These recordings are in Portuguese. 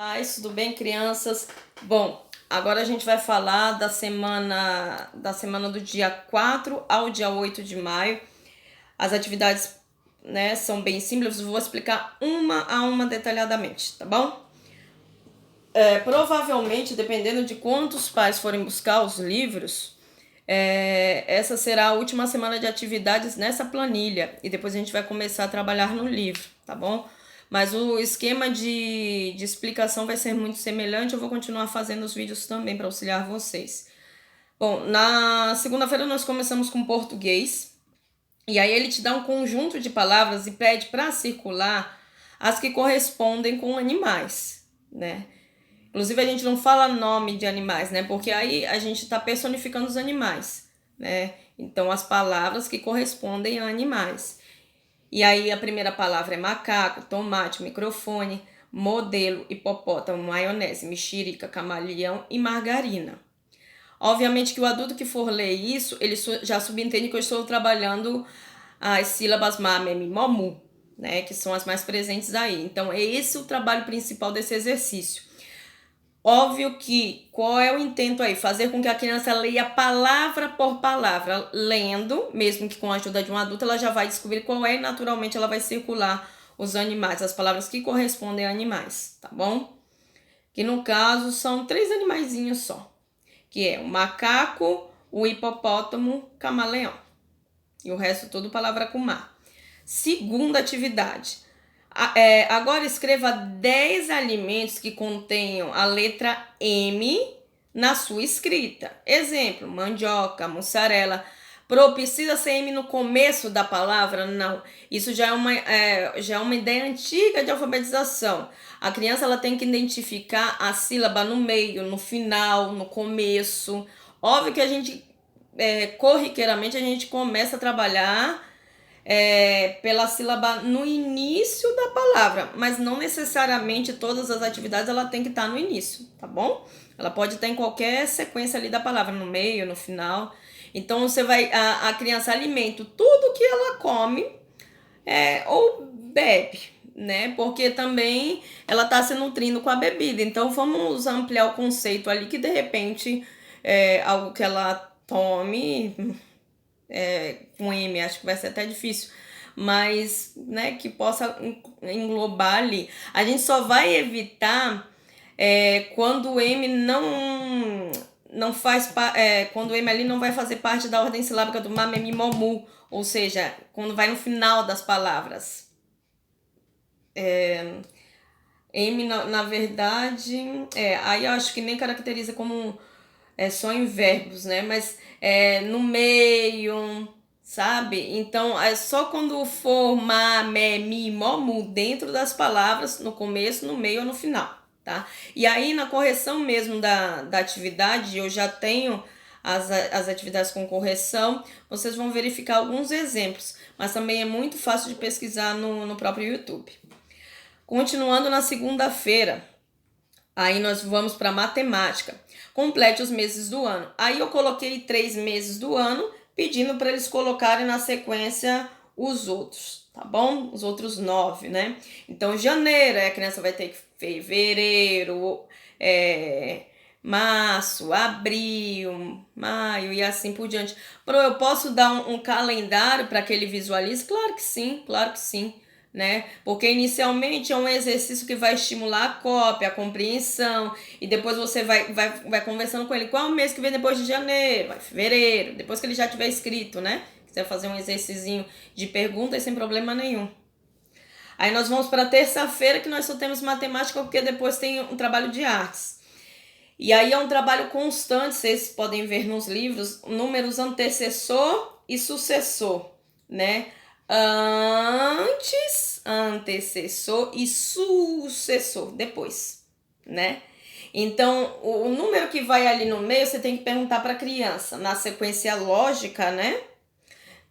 Paz, tudo bem, crianças? Bom, agora a gente vai falar da semana do dia 4 ao dia 8 de maio. As atividades, né, são bem simples, eu vou explicar uma a uma detalhadamente, tá bom? Provavelmente, dependendo de quantos pais forem buscar os livros, essa será a última semana de atividades nessa planilha e depois a gente vai começar a trabalhar no livro, tá bom? Mas o esquema de explicação vai ser muito semelhante, eu vou continuar fazendo os vídeos também para auxiliar vocês. Bom, na segunda-feira nós começamos com português, e aí ele te dá um conjunto de palavras e pede para circular as que correspondem com animais, né? Inclusive, a gente não fala nome de animais, né? Porque aí a gente está personificando os animais, né? Então, as palavras que correspondem a animais. E aí, a primeira palavra é macaco, tomate, microfone, modelo, hipopótamo, maionese, mexerica, camaleão e margarina. Obviamente que o adulto que for ler isso, ele já subentende que eu estou trabalhando as sílabas ma, me, mi, mo, mu, né? Que são as mais presentes aí. Então, é esse o trabalho principal desse exercício. Óbvio que qual é o intento aí? Fazer com que a criança leia palavra por palavra, lendo, mesmo que com a ajuda de um adulto, ela já vai descobrir qual é e naturalmente ela vai circular os animais, as palavras que correspondem a animais, tá bom? Que no caso são 3 animaizinhos só, que é o macaco, o hipopótamo, camaleão. E o resto tudo palavra com ma. Segunda atividade. Agora escreva 10 alimentos que contenham a letra M na sua escrita. Exemplo, mandioca, mussarela. Precisa ser M no começo da palavra? Não. Isso já é uma ideia antiga de alfabetização. A criança ela tem que identificar a sílaba no meio, no final, no começo. Óbvio que a gente, corriqueiramente, a gente começa a trabalhar pela sílaba no início da palavra, mas não necessariamente todas as atividades ela tem que estar no início, tá bom? Ela pode estar em qualquer sequência ali da palavra, no meio, no final. Então você vai, a criança alimenta tudo que ela come ou bebe, né? Porque também ela está se nutrindo com a bebida. Então vamos ampliar o conceito ali que de repente algo que ela tome com M, acho que vai ser até difícil, mas, né, que possa englobar ali. A gente só vai evitar quando o M não faz quando o M ali não vai fazer parte da ordem silábica do mamemimomu, ou seja, quando vai no final das palavras. M, na verdade, aí eu acho que nem caracteriza como só em verbos, né? Mas no meio, sabe? Então, é só quando for ma, me, mi, mo, mu dentro das palavras, no começo, no meio ou no final, tá? E aí, na correção mesmo da atividade, eu já tenho as atividades com correção, vocês vão verificar alguns exemplos, mas também é muito fácil de pesquisar no próprio YouTube. Continuando na segunda-feira, aí nós vamos para matemática. Complete os meses do ano. Aí eu coloquei 3 meses do ano, pedindo para eles colocarem na sequência os outros, tá bom? Os outros 9, né? Então, janeiro, a criança vai ter que fevereiro, março, abril, maio e assim por diante. Eu posso dar um calendário para que ele visualize? Claro que sim, claro que sim. Né? Porque inicialmente é um exercício que vai estimular a cópia, a compreensão, e depois você vai conversando com ele. Qual é o mês que vem depois de janeiro? Vai fevereiro, depois que ele já tiver escrito, né? Quiser fazer um exercício de perguntas sem problema nenhum. Aí nós vamos para terça-feira, que nós só temos matemática, porque depois tem um trabalho de artes. E aí é um trabalho constante, vocês podem ver nos livros, números antecessor e sucessor, né? Antes, antecessor e sucessor, depois, né? Então, o número que vai ali no meio, você tem que perguntar para a criança, na sequência lógica, né?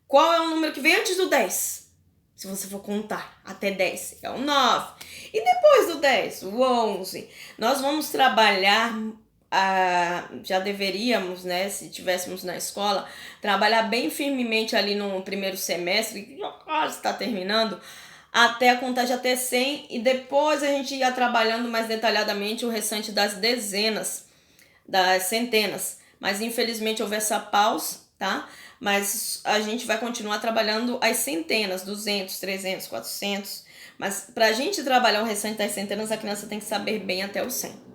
Qual é o número que vem antes do 10? Se você for contar até 10, é o 9. E depois do 10, o 11. Nós vamos trabalhar, já deveríamos, né, se tivéssemos na escola, trabalhar bem firmemente ali no primeiro semestre, que já quase está terminando, até a contagem até 100 e depois a gente ia trabalhando mais detalhadamente o restante das dezenas, das centenas. Mas infelizmente houve essa pausa, tá? Mas a gente vai continuar trabalhando as centenas, 200, 300, 400. Mas para a gente trabalhar o restante das centenas, a criança tem que saber bem até o 100.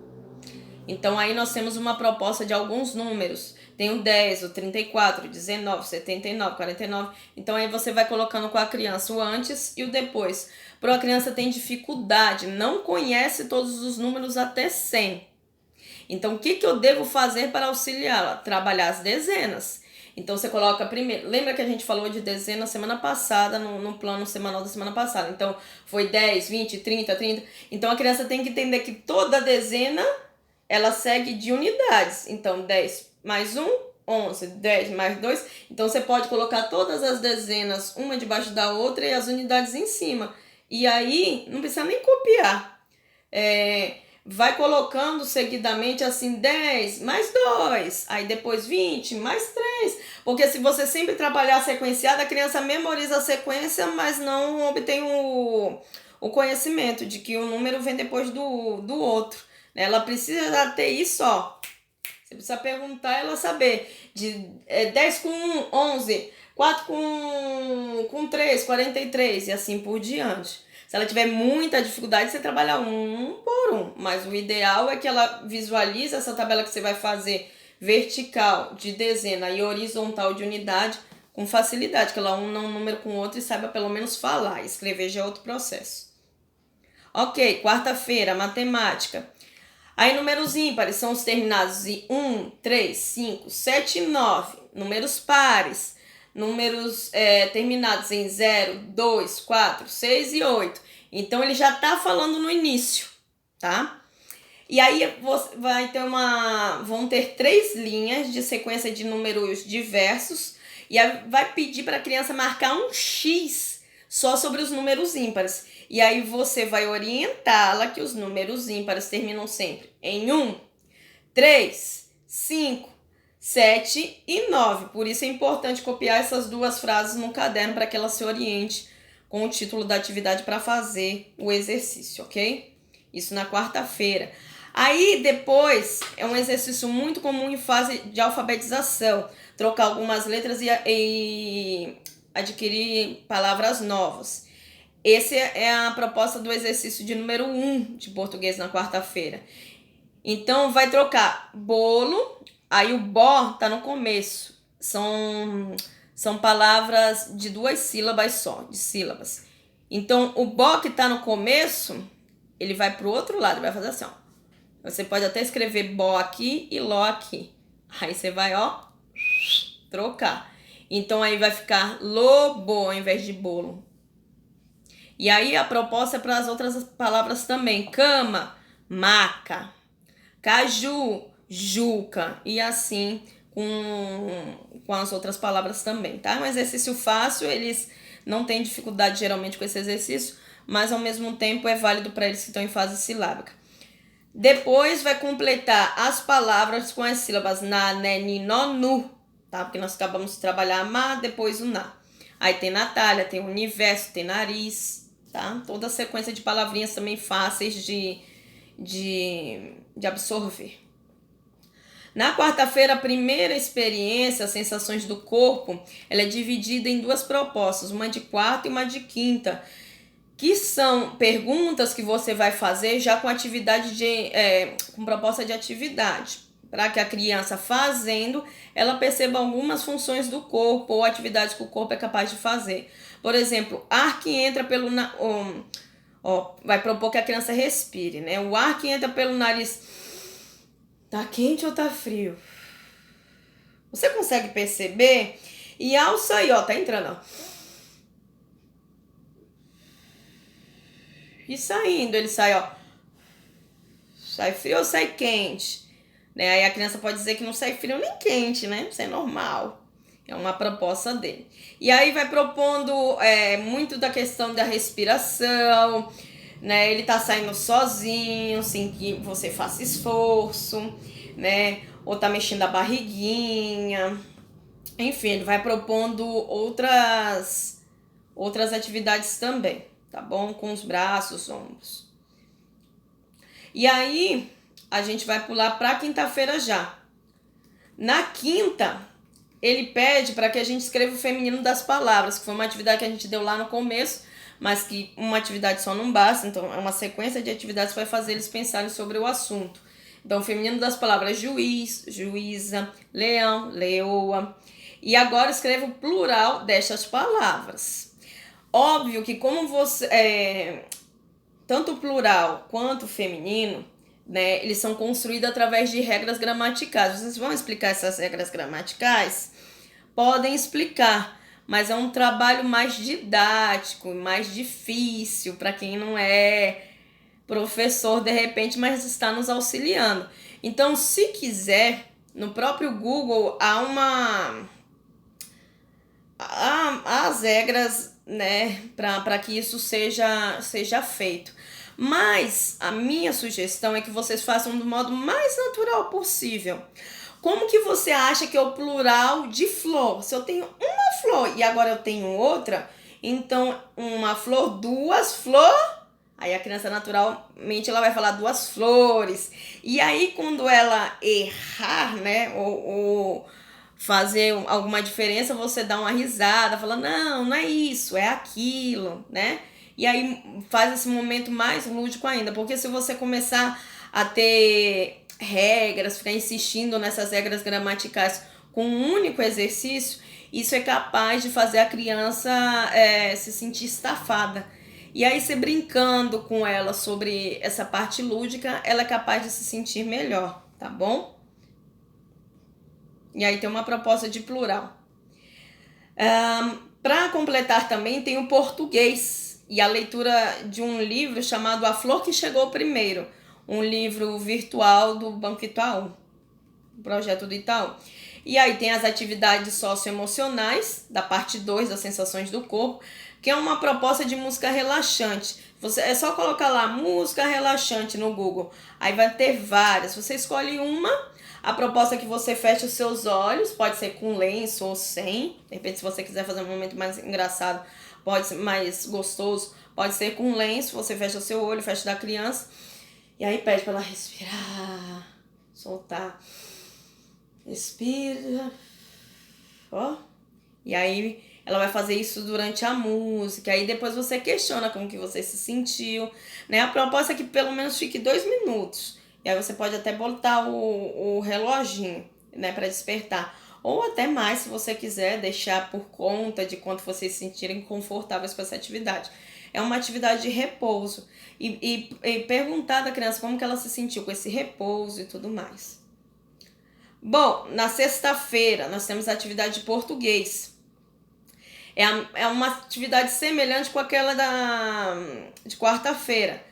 Então aí nós temos uma proposta de alguns números. Tem o 10, o 34, 19, 79, 49. Então aí você vai colocando com a criança o antes e o depois. Para a criança tem dificuldade, não conhece todos os números até 100. Então o que eu devo fazer para auxiliá-la? Trabalhar as dezenas. Então você coloca primeiro. Lembra que a gente falou de dezena semana passada, no plano semanal da semana passada? Então foi 10, 20, 30, 30. Então a criança tem que entender que toda dezena ela segue de unidades. Então 10 mais 1, 11, 10 mais 2. Então você pode colocar todas as dezenas uma debaixo da outra e as unidades em cima. E aí não precisa nem copiar. Vai colocando seguidamente assim 10 mais 2, aí depois 20 mais 3. Porque se você sempre trabalhar sequenciado, a criança memoriza a sequência, mas não obtém o conhecimento de que o número vem depois do outro. Ela precisa ter isso, ó. Você precisa perguntar, ela saber. De 10 com 1, 11. 4 com 3, 43. E assim por diante. Se ela tiver muita dificuldade, você trabalha um por um. Mas o ideal é que ela visualize essa tabela que você vai fazer vertical de dezena e horizontal de unidade com facilidade. Que ela una um número com o outro e saiba pelo menos falar. Escrever já é outro processo. Ok, quarta-feira, matemática. Aí números ímpares são os terminados em 1, 3, 5, 7 e 9. Números pares. Números terminados em 0, 2, 4, 6 e 8. Então ele já está falando no início, tá? E aí vão ter 3 linhas de sequência de números diversos. E aí vai pedir para a criança marcar um X só sobre os números ímpares. E aí você vai orientá-la que os números ímpares terminam sempre em 1, 3, 5, 7 e 9. Por isso é importante copiar essas duas frases no caderno para que ela se oriente com o título da atividade para fazer o exercício, ok? Isso na quarta-feira. Aí depois é um exercício muito comum em fase de alfabetização. Trocar algumas letras e adquirir palavras novas. Essa é a proposta do exercício de número 1 de português na quarta-feira. Então, vai trocar bolo, aí o bó tá no começo. São palavras de 2 sílabas só, de sílabas. Então, o bó que tá no começo, ele vai pro outro lado, vai fazer assim, ó. Você pode até escrever bó aqui e ló aqui. Aí você vai, ó, trocar. Então, aí vai ficar lobo ao invés de bolo. E aí a proposta é para as outras palavras também. Cama, maca. Caju, juca. E assim com as outras palavras também, tá? É um exercício fácil, eles não têm dificuldade geralmente com esse exercício, mas ao mesmo tempo é válido para eles que estão em fase silábica. Depois vai completar as palavras com as sílabas na, né, ni, no, nu, tá? Porque nós acabamos de trabalhar ma, depois o na. Aí tem Natália, tem universo, tem nariz, tá? Toda a sequência de palavrinhas também fáceis de absorver. Na quarta-feira, a primeira experiência, sensações do corpo, ela é dividida em 2 propostas, uma de quarta e uma de quinta, que são perguntas que você vai fazer já com atividade com proposta de atividade, para que a criança fazendo, ela perceba algumas funções do corpo ou atividades que o corpo é capaz de fazer. Por exemplo, ar que entra pelo vai propor que a criança respire, né? O ar que entra pelo nariz tá quente ou tá frio? Você consegue perceber? E ao sair, ó, tá entrando, ó. E saindo, ele sai, ó. Sai frio ou sai quente? Né? Aí a criança pode dizer que não sai frio nem quente, né? Isso é normal. É uma proposta dele. E aí vai propondo muito da questão da respiração, né? Ele tá saindo sozinho, sem que você faça esforço, né? Ou tá mexendo a barriguinha. Enfim, ele vai propondo outras atividades também, tá bom? Com os braços, ombros. E aí, a gente vai pular para quinta-feira já. Na quinta, ele pede para que a gente escreva o feminino das palavras, que foi uma atividade que a gente deu lá no começo, mas que uma atividade só não basta, então é uma sequência de atividades que vai fazer eles pensarem sobre o assunto. Então, o feminino das palavras juiz, juíza, leão, leoa. E agora escreva o plural destas palavras. Óbvio que como você... tanto o plural quanto o feminino, né, eles são construídos através de regras gramaticais. Vocês vão explicar essas regras gramaticais? Podem explicar, mas é um trabalho mais didático, mais difícil para quem não é professor de repente, mas está nos auxiliando. Então, se quiser, no próprio Google há as regras, né, para que isso seja feito. Mas a minha sugestão é que vocês façam do modo mais natural possível. Como que você acha que é o plural de flor? Se eu tenho uma flor e agora eu tenho outra, então uma flor, duas flores. Aí a criança naturalmente ela vai falar duas flores. E aí quando ela errar, né, ou fazer alguma diferença, você dá uma risada, fala, não é isso, é aquilo, né? E aí faz esse momento mais lúdico ainda, porque se você começar a ter regras, ficar insistindo nessas regras gramaticais com um único exercício, isso é capaz de fazer a criança se sentir estafada. E aí, você brincando com ela sobre essa parte lúdica, ela é capaz de se sentir melhor, tá bom? E aí tem uma proposta de plural. Para completar também, tem o português e a leitura de um livro chamado A Flor que Chegou Primeiro, um livro virtual do Banco Itaú, projeto do Itaú. E aí tem as atividades socioemocionais, da parte 2, das sensações do corpo, que é uma proposta de música relaxante. É só colocar lá, música relaxante no Google. Aí vai ter várias. Você escolhe uma. A proposta é que você feche os seus olhos, pode ser com lenço ou sem. De repente, se você quiser fazer um momento mais engraçado, pode ser mais gostoso, pode ser com lenço. Você fecha o seu olho, fecha da criança. E aí pede para ela respirar, soltar. Respira. Ó. E aí ela vai fazer isso durante a música. Aí depois você questiona como que você se sentiu, né? A proposta é que pelo menos fique 2 minutos. E aí você pode até botar o reloginho, né, para despertar. Ou até mais, se você quiser, deixar por conta de quanto vocês se sentirem confortáveis com essa atividade. É uma atividade de repouso. E perguntar da criança como que ela se sentiu com esse repouso e tudo mais. Bom, na sexta-feira nós temos a atividade de português. É uma atividade semelhante com aquela de quarta-feira.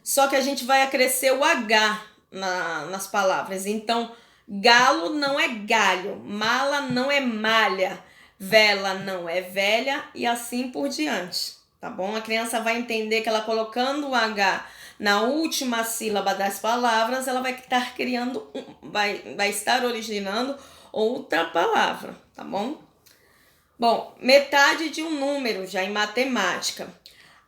Só que a gente vai acrescer o H nas palavras. Então, galo não é galho, mala não é malha, vela não é velha e assim por diante. Tá bom? A criança vai entender que ela colocando o H na última sílaba das palavras, ela vai estar criando, vai estar originando outra palavra, tá bom? Bom, metade de um número já em matemática.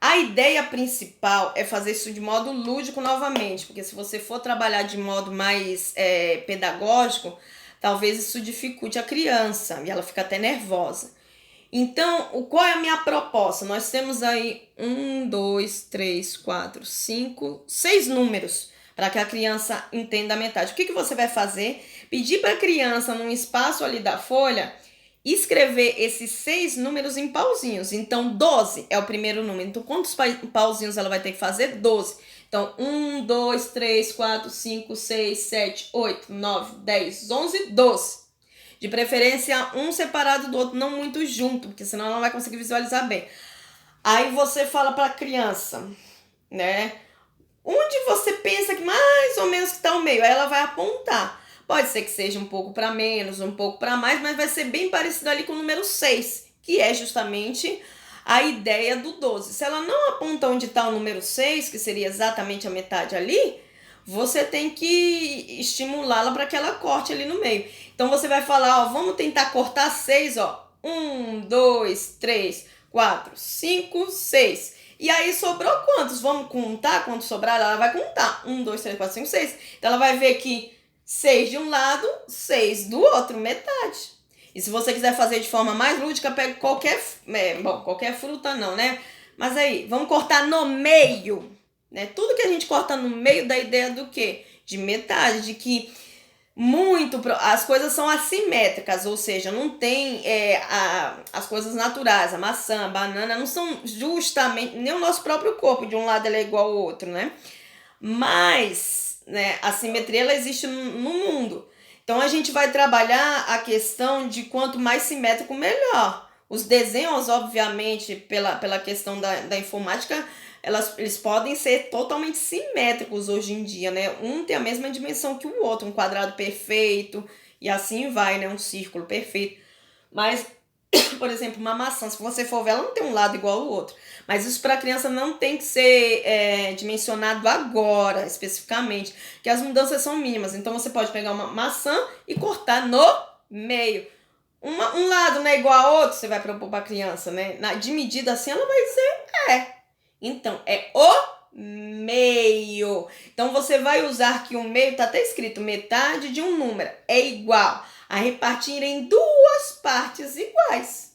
A ideia principal é fazer isso de modo lúdico novamente, porque se você for trabalhar de modo mais pedagógico, talvez isso dificulte a criança e ela fica até nervosa. Então, qual é a minha proposta? Nós temos aí 1, 2, 3, 4, 5, 6 números para que a criança entenda a metade. O que você vai fazer? Pedir para a criança, num espaço ali da folha, escrever esses 6 números em pauzinhos. Então, 12 é o primeiro número. Então, quantos pauzinhos ela vai ter que fazer? 12. Então, 1, 2, 3, 4, 5, 6, 7, 8, 9, 10, 11, 12. De preferência, um separado do outro, não muito junto, porque senão ela não vai conseguir visualizar bem. Aí você fala para a criança, né? Onde você pensa que mais ou menos que está o meio? Aí ela vai apontar. Pode ser que seja um pouco para menos, um pouco para mais, mas vai ser bem parecido ali com o número 6, que é justamente a ideia do 12. Se ela não aponta onde está o número 6, que seria exatamente a metade ali, você tem que estimulá-la para que ela corte ali no meio. Então, você vai falar, ó, vamos tentar cortar 6, ó. 1, 2, 3, 4, 5, 6. E aí sobrou quantos? Vamos contar quantos sobraram? Ela vai contar. 1, 2, 3, 4, 5, 6. Então ela vai ver que 6 de um lado, 6 do outro, metade. E se você quiser fazer de forma mais lúdica, pega qualquer... qualquer fruta não, né? Mas aí, vamos cortar no meio. Né? Tudo que a gente corta no meio da ideia do quê? De metade, de que as coisas são assimétricas, ou seja, não tem as coisas naturais, a maçã, a banana, não são justamente, nem o nosso próprio corpo, de um lado ele é igual ao outro, né? Mas, né, a simetria ela existe no mundo. Então a gente vai trabalhar a questão de quanto mais simétrico, melhor. Os desenhos, obviamente, pela questão da informática, eles podem ser totalmente simétricos hoje em dia, né? Um tem a mesma dimensão que o outro, um quadrado perfeito, e assim vai, né? Um círculo perfeito. Mas, por exemplo, uma maçã, se você for ver, ela não tem um lado igual ao outro. Mas isso para a criança não tem que ser dimensionado agora, especificamente, que as mudanças são mínimas. Então você pode pegar uma maçã e cortar no meio. Um lado não é igual ao outro, você vai propor para a criança, né? De medida assim, ela vai dizer, Então, é o meio. Então, você vai usar que o meio, tá até escrito, metade de um número é igual a repartir em duas partes iguais,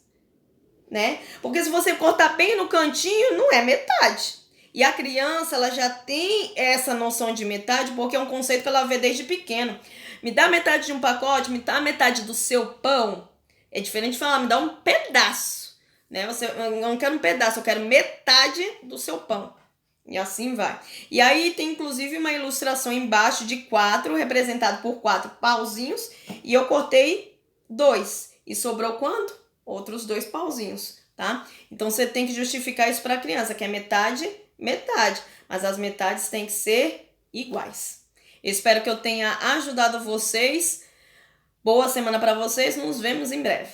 né? Porque se você cortar bem no cantinho, não é metade. E a criança, ela já tem essa noção de metade, porque é um conceito que ela vê desde pequeno. Me dá metade de um pacote, me dá metade do seu pão. É diferente de falar, me dá um pedaço. Né? Eu não quero um pedaço, eu quero metade do seu pão. E assim vai. E aí tem inclusive uma ilustração embaixo de 4, representado por 4 pauzinhos. E eu cortei 2. E sobrou quanto? Outros 2 pauzinhos, tá? Então você tem que justificar isso para a criança, que é metade, metade. Mas as metades têm que ser iguais. Eu espero que eu tenha ajudado vocês. Boa semana para vocês. Nos vemos em breve.